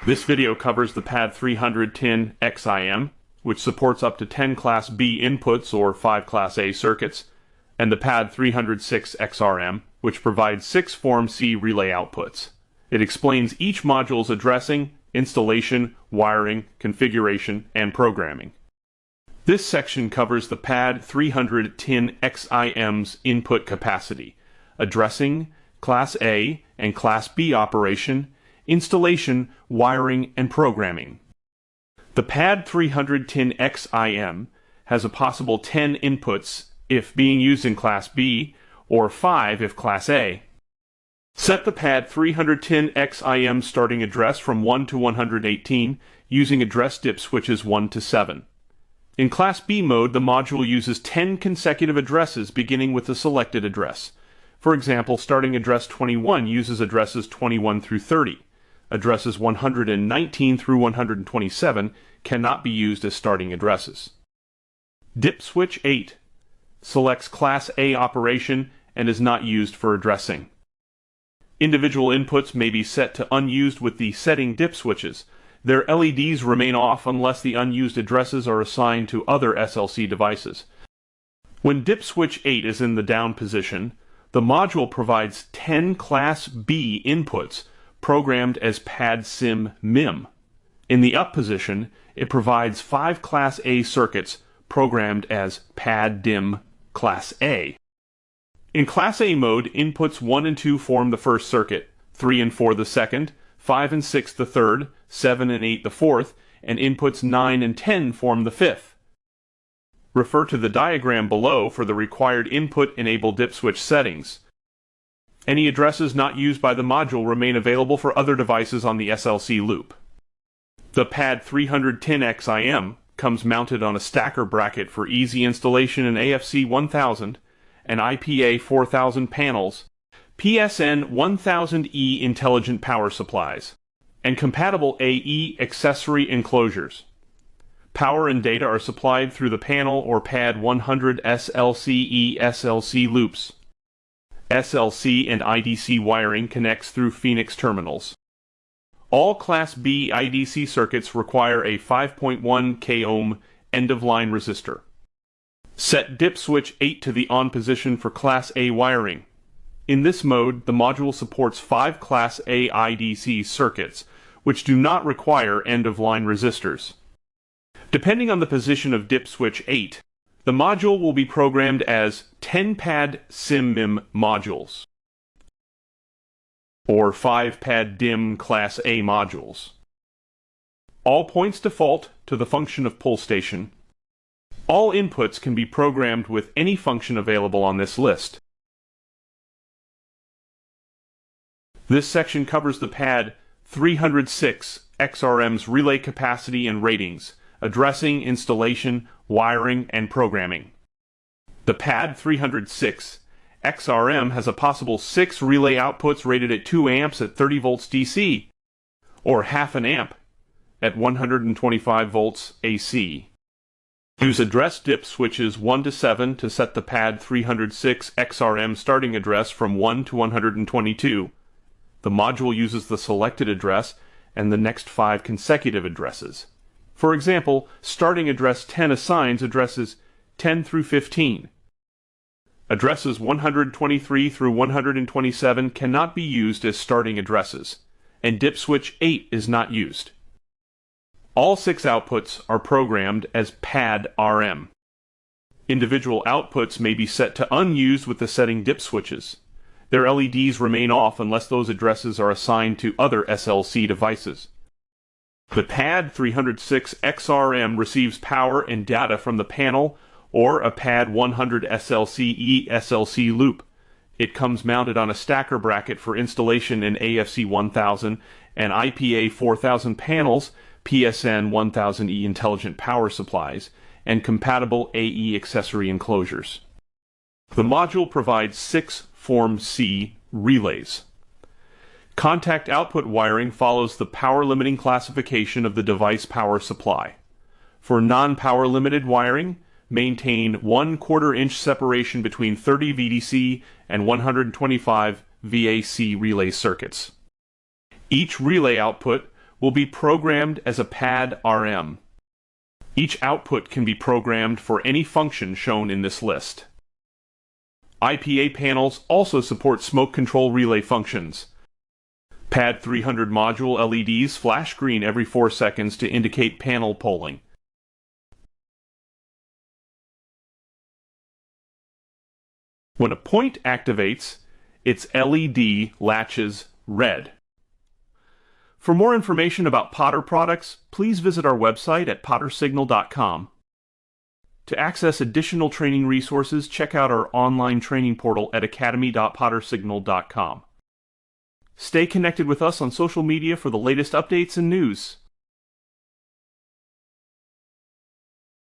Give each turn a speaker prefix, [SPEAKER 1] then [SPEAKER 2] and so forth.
[SPEAKER 1] This video covers the PAD300 tin XIM, which supports up to 10 Class B inputs or 5 Class A circuits, and the PAD306 XRM, which provides 6 Form C relay outputs. It explains each module's addressing, installation, wiring, configuration, and programming. This section covers the PAD300 tin XIM's input capacity, addressing, Class A and Class B operation, installation, wiring, and programming. The PAD300 tin XIM has a possible 10 inputs if being used in Class B, or 5 if Class A. Set the PAD300 tin XIM starting address from 1 to 118 using address dip switches 1 to 7. In Class B mode, the module uses 10 consecutive addresses beginning with the selected address. For example, starting address 21 uses addresses 21 through 30. Addresses 119 through 127 cannot be used as starting addresses. Dip switch 8 selects Class A operation and is not used for addressing. Individual inputs may be set to unused with the setting dip switches. Their LEDs remain off unless the unused addresses are assigned to other SLC devices. When dip switch 8 is in the down position, the module provides 10 Class B inputs programmed as PAD-SIM MIM. In the up position, it provides 5 Class A circuits programmed as PAD-DIM Class A. In Class A mode, inputs 1 and 2 form the first circuit, 3 and 4 the second, 5 and 6 the third, 7 and 8 the fourth, and inputs 9 and 10 form the fifth. Refer to the diagram below for the required input-enabled dip switch settings. Any addresses not used by the module remain available for other devices on the SLC loop. The PAD300 tin XIM comes mounted on a stacker bracket for easy installation in AFC 1000 and IPA 4000 panels, PSN 1000E intelligent power supplies, and compatible AE accessory enclosures. Power and data are supplied through the panel or PAD100 SLCE SLC loops. SLC and IDC wiring connects through Phoenix terminals. All Class B IDC circuits require a 5.1 k-ohm end-of-line resistor. Set dip switch 8 to the on position for Class A wiring. In this mode, the module supports 5 Class A IDC circuits, which do not require end-of-line resistors. Depending on the position of dip switch 8, the module will be programmed as 10 PAD-SIM MIM modules, or 5 PAD-DIM Class A modules. All points default to the function of pull station. All inputs can be programmed with any function available on this list. This section covers the PAD306 XRM's relay capacity and ratings, addressing, installation, wiring, and programming. The PAD306 XRM has a possible 6 relay outputs rated at 2 amps at 30 volts DC, or half an amp at 125 volts AC. Use address dip switches 1 to 7 to set the PAD306 XRM starting address from 1 to 122. The module uses the selected address and the next 5 consecutive addresses. For example, starting address 10 assigns addresses 10 through 15. Addresses 123 through 127 cannot be used as starting addresses, and dip switch 8 is not used. All 6 outputs are programmed as PAD-RM. Individual outputs may be set to unused with the setting dip switches. Their LEDs remain off unless those addresses are assigned to other SLC devices. The PAD306 XRM receives power and data from the panel or a PAD100 SLCE SLC loop. It comes mounted on a stacker bracket for installation in AFC 1000 and IPA 4000 panels, PSN 1000E intelligent power supplies, and compatible AE accessory enclosures. The module provides 6 Form C relays. Contact output wiring follows the power limiting classification of the device power supply. For non-power limited wiring, maintain 1/4 inch separation between 30 VDC and 125 VAC relay circuits. Each relay output will be programmed as a PAD-RM. Each output can be programmed for any function shown in this list. IPA panels also support smoke control relay functions. PAD300 module LEDs flash green every 4 seconds to indicate panel polling. When a point activates, its LED latches red. For more information about Potter products, please visit our website at pottersignal.com. To access additional training resources, check out our online training portal at academy.pottersignal.com. Stay connected with us on social media for the latest updates and news.